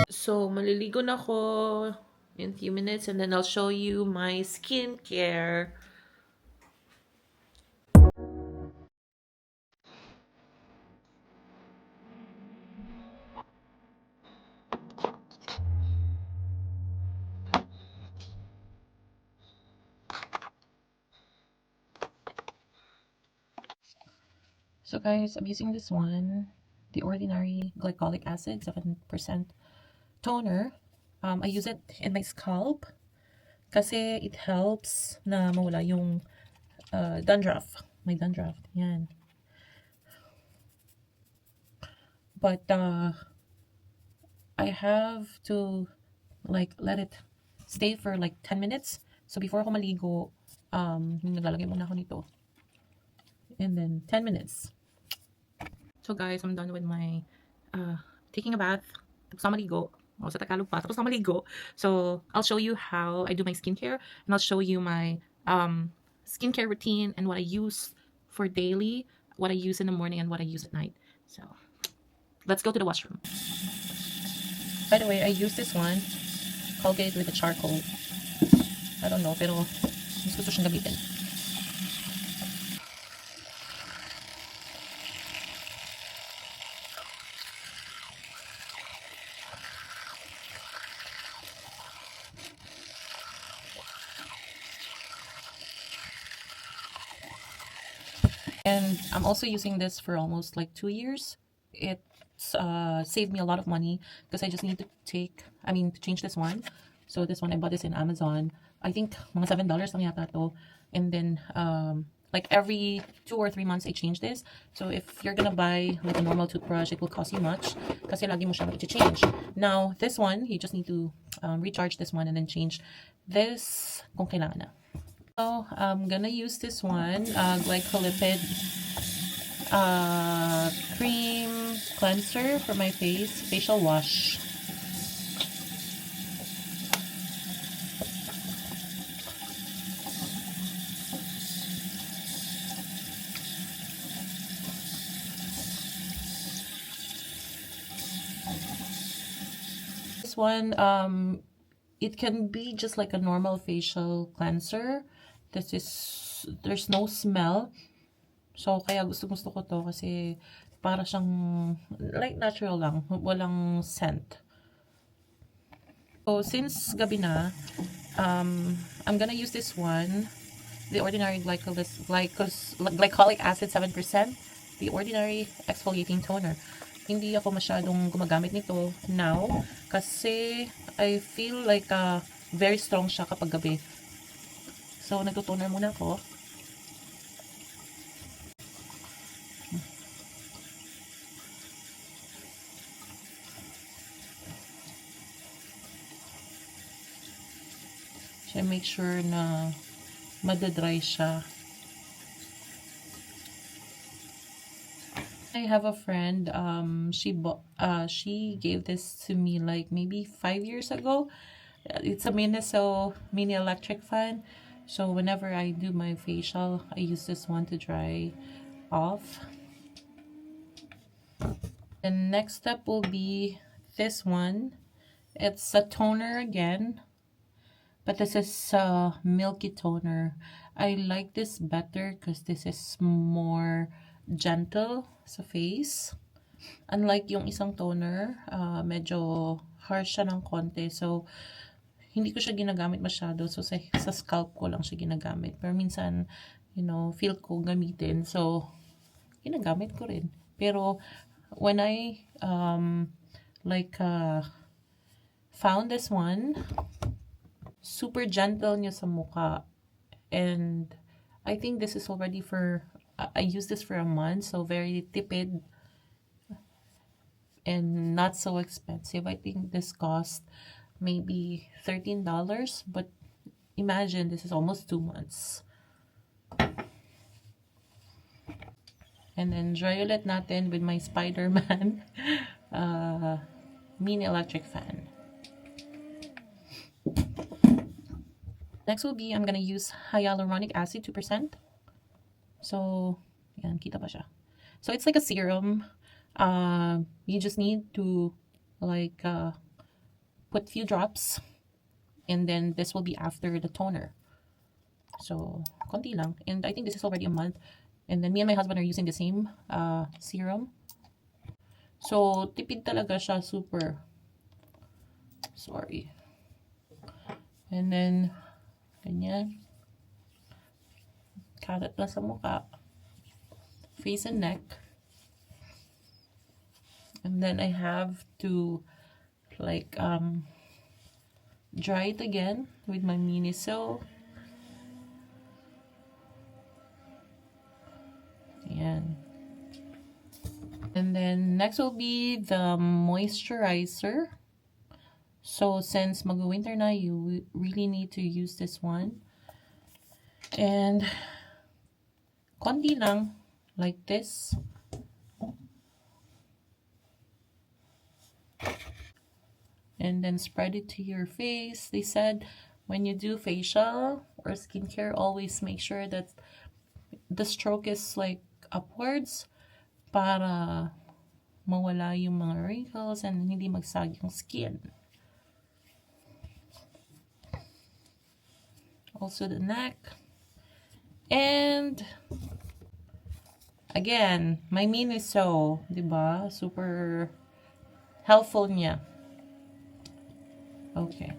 So, maliligo na ako in a few minutes and then I'll show you my skincare. So guys, I'm using this one, the Ordinary Glycolic Acid 7% toner. I use it in my scalp kasi it helps na mawala yung dandruff. My dandruff. Yan. But I have to like let it stay for like 10 minutes. So before ako maligo, naglalagay muna ako nito. And then 10 minutes. So guys, I'm done with my taking a bath. Tapos na maligo. O, sa Tagalog pa. Tapos na maligo. So, I'll show you how I do my skincare. And I'll show you my skincare routine and what I use for daily, what I use in the morning, and what I use at night. So, let's go to the washroom. By the way, I use this one, Colgate with the charcoal. I don't know, pero mas gusto siyang gamitin. And I'm also using this for almost like 2 years. It's saved me a lot of money because I just need to change this one. So this one, I bought this in Amazon. I think mga $7 lang yata to. And then like every 2 or 3 months I change this. So if you're gonna buy like a normal toothbrush, it will cost you much kasi lagi mo siyang i-change. Now this one, you just need to recharge this one and then change this kung kailangan na. So I'm gonna use this one, glycolipid cream cleanser for my face, facial wash. This one, it can be just like a normal facial cleanser. There's no smell. So, kaya gusto ko to kasi para siyang like natural lang, walang scent. So, since gabi na, I'm gonna use this one, the Ordinary Glycolic Acid 7%, the Ordinary Exfoliating Toner. Hindi ako masyadong gumagamit nito now kasi I feel like very strong siya kapag gabi. So, nagtutoner muna ako. So, make sure na madadry siya. I have a friend, she gave this to me like maybe 5 years ago. It's a Miniso mini electric fan. So whenever I do my facial, I use this one to dry off. The next step will be this one. It's a toner again, but this is a milky toner. I like this better because this is more gentle sa face. Unlike yung isang toner, medyo harsh siya ng konti. So, hindi ko siya ginagamit masyado. So, sa scalp ko lang siya ginagamit. Pero minsan, feel ko gamitin. So, ginagamit ko rin. Pero, when I, found this one, super gentle niya sa mukha. And, I think this is already I used this for a month. So, very tipid and not so expensive. I think this cost maybe $13, but imagine this is almost 2 months. And then dry ulit natin with my Spider-Man mini electric fan. Next will be, I'm gonna use hyaluronic acid 2%. So, yan, kita pa siya. So it's like a serum. You just need to like put few drops, and then this will be after the toner. So konti lang, and I think this is already a month. And then me and my husband are using the same serum. So tipid talaga siya, super. Sorry. And then ganyan. Kalat lang sa mukha. Face and neck. And then I have to like dry it again with my Miniso. Ayan. And then next will be the moisturizer. So since mag-winter na, you really need to use this one. And konti lang, like this. And then spread it to your face. They said when you do facial or skincare, always make sure that the stroke is like upwards para mawala yung mga wrinkles and hindi magsag yung skin. Also the neck. And again, my Miniso, diba? Super helpful niya. Okay.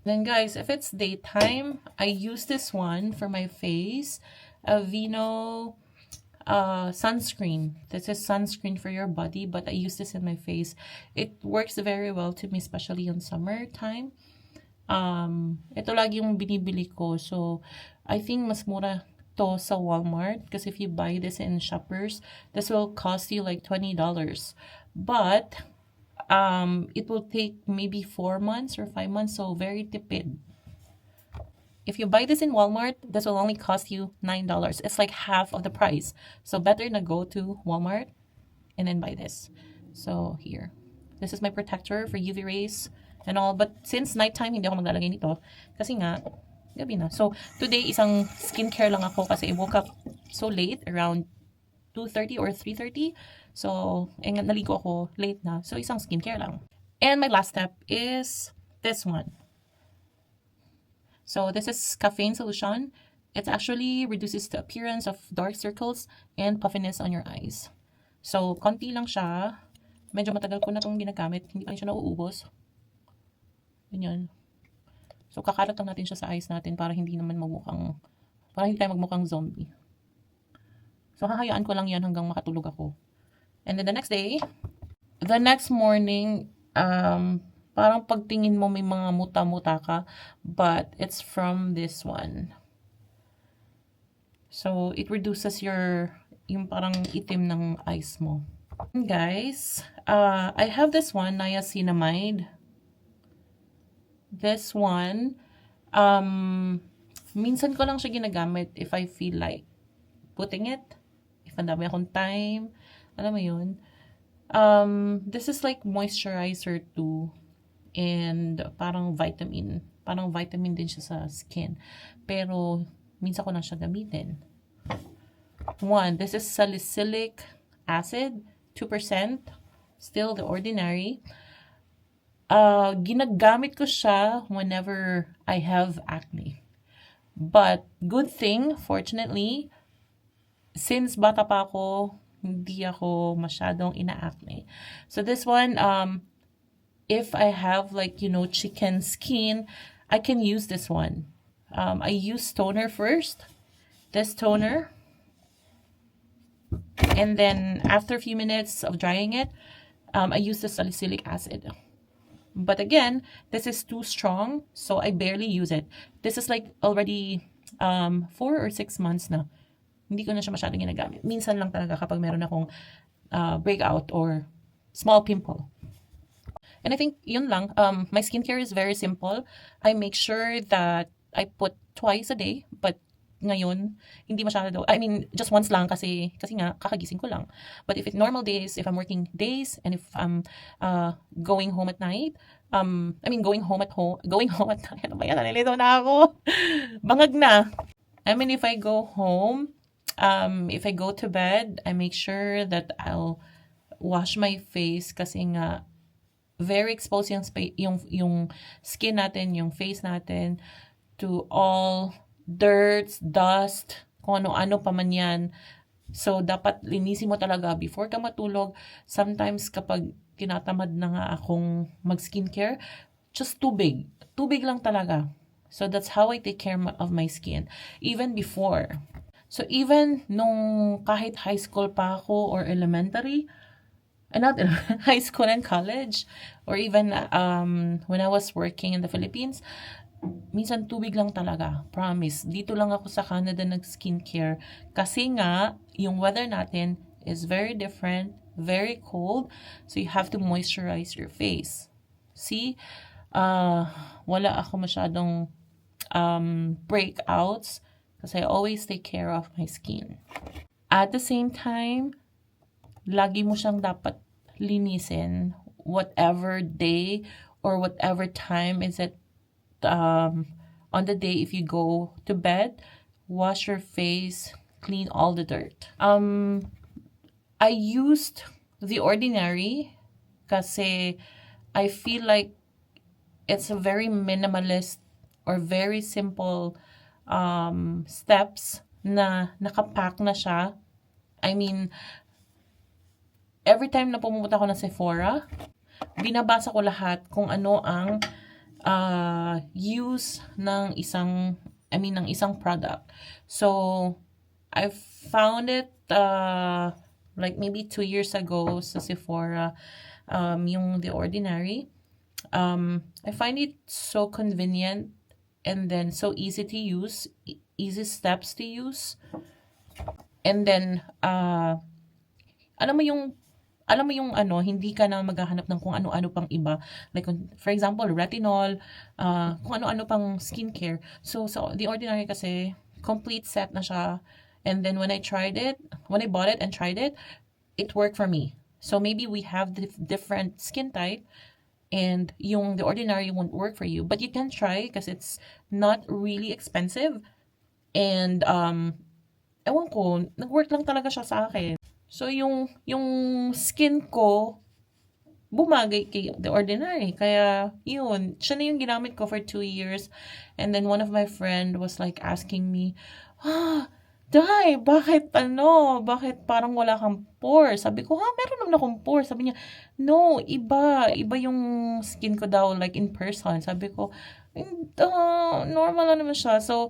Then guys, if it's daytime, I use this one for my face. Aveeno sunscreen. This is sunscreen for your body, but I use this in my face. It works very well to me, especially in summertime. Ito lagi yung binibili ko. So, I think mas mura to sa Walmart. Because if you buy this in Shoppers, this will cost you like $20. But it will take maybe 4 months or 5 months, so very tipid. If you buy this in Walmart, this will only cost you $9. It's like half of the price. So better na go to Walmart and then buy this. So here, this is my protector for UV rays and all. But since nighttime, hindi ako maglalagay nito kasi nga gabi na. So today, isang skincare lang ako kasi I woke up so late, around 2:30 or 3:30. So, naligo ako late na. So, isang skincare lang. And my last step is this one. So, this is caffeine solution. It actually reduces the appearance of dark circles and puffiness on your eyes. So, konti lang siya. Medyo matagal ko na itong ginagamit. Hindi pa rin siya nauubos. Ganyan. So, kakalat lang natin siya sa eyes natin para hindi tayo magmukhang zombie. So, hahayaan ko lang yan hanggang makatulog ako. And then the next morning, parang pagtingin mo may mga muta-muta ka, but it's from this one. So, it reduces yung parang itim ng eyes mo. And guys, I have this one, niacinamide. This one, minsan ko lang siya ginagamit if I feel like putting it. If ang dami akong time, alam mo yun. This is like moisturizer too. And parang vitamin din siya sa skin. Pero, minsan ko lang siya gamitin. One, this is salicylic acid, 2%. Still the ordinary. Ginagamit ko siya whenever I have acne. But, good thing, fortunately, since bata pa ako, hindi ako masyadong ina-acne. So this one, if I have like, chicken skin, I can use this one. I use toner first. This toner. And then after a few minutes of drying it, I use the salicylic acid. But again, this is too strong, so I barely use it. This is like already 4 or 6 months na. Hindi ko na siya masyadong ginagamit. Minsan lang talaga kapag meron akong breakout or small pimple. And I think yun lang. My skincare is very simple. I make sure that I put twice a day. But ngayon, hindi masyado. I mean, just once lang kasi nga, kakagising ko lang. But if it's normal days, if I'm working days, and if I'm going home at night, going home at night, ano ba yan? Nalilito na ako. Bangag na. I mean, if I go home, if I go to bed, I make sure that I'll wash my face kasi nga very exposed yung skin natin, yung face natin to all dirts, dust, kung ano-ano pa man yan. So, dapat linisin mo talaga before ka matulog. Sometimes, kapag tinatamad na nga akong mag-skincare, just tubig. Tubig lang talaga. So, that's how I take care of my skin. Even before. So, even nung kahit high school pa ako or elementary, not high school and college, or even when I was working in the Philippines, minsan tubig lang talaga. Promise. Dito lang ako sa Canada nag-skincare. Kasi nga, yung weather natin is very different, very cold. So, you have to moisturize your face. See? Wala ako masyadong breakouts kasi I always take care of my skin. At the same time, lagi mo siyang dapat linisin whatever day or whatever time is it on the day. If you go to bed, wash your face, clean all the dirt. I used The Ordinary kasi I feel like it's a very minimalist or very simple steps na nakapack na siya. I mean, every time na pumunta ako ng Sephora, binabasa ko lahat kung ano ang use ng isang product. So, I found it like maybe 2 years ago sa Sephora, yung The Ordinary. I find it so convenient and then so easy to use, easy steps to use. And then, alam mo yung hindi ka na maghahanap ng kung ano-ano pang iba. Like, for example, retinol, kung ano-ano pang skincare. So The Ordinary kasi, complete set na siya. And then when I bought it and tried it, it worked for me. So maybe we have different skin type, and yung The Ordinary won't work for you. But you can try because it's not really expensive. And, ewan ko, nag-work lang talaga siya sa akin. So, yung skin ko, bumagay kay The Ordinary. Kaya, yun. Siya na yung ginamit ko for 2 years. And then, one of my friend was like asking me, Day, bakit parang wala kang pores? Sabi ko, meron naman akong pores. Sabi niya, no, iba yung skin ko daw, like in person. Sabi ko, normal lang naman siya. So,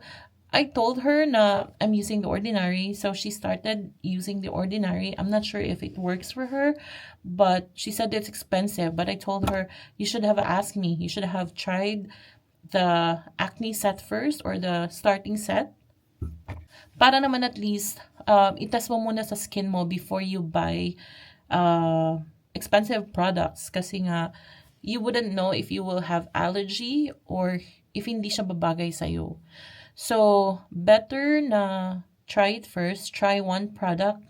I told her na I'm using The Ordinary, so she started using The Ordinary. I'm not sure if it works for her, but she said it's expensive. But I told her, you should have asked me. You should have tried the acne set first or the starting set. Para naman at least, itest mo muna sa skin mo before you buy expensive products. Kasi nga, you wouldn't know if you will have allergy or if hindi siya babagay sa'yo. So, better na try it first. Try one product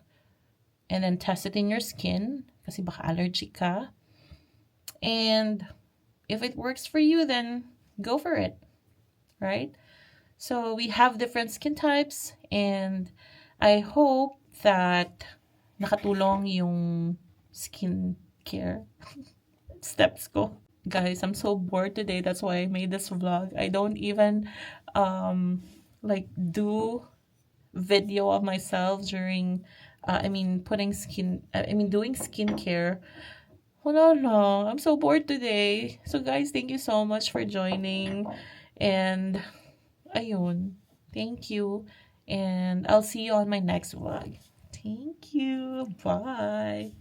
and then test it in your skin kasi baka allergic ka. And if it works for you, then go for it. Right? So, we have different skin types and I hope that nakatulong yung skincare steps ko. Guys, I'm so bored today. That's why I made this vlog. I don't even do video of myself during doing skincare. Wala lang. I'm so bored today. So guys, thank you so much for joining. And ayun. Thank you. And I'll see you on my next vlog. Thank you. Bye.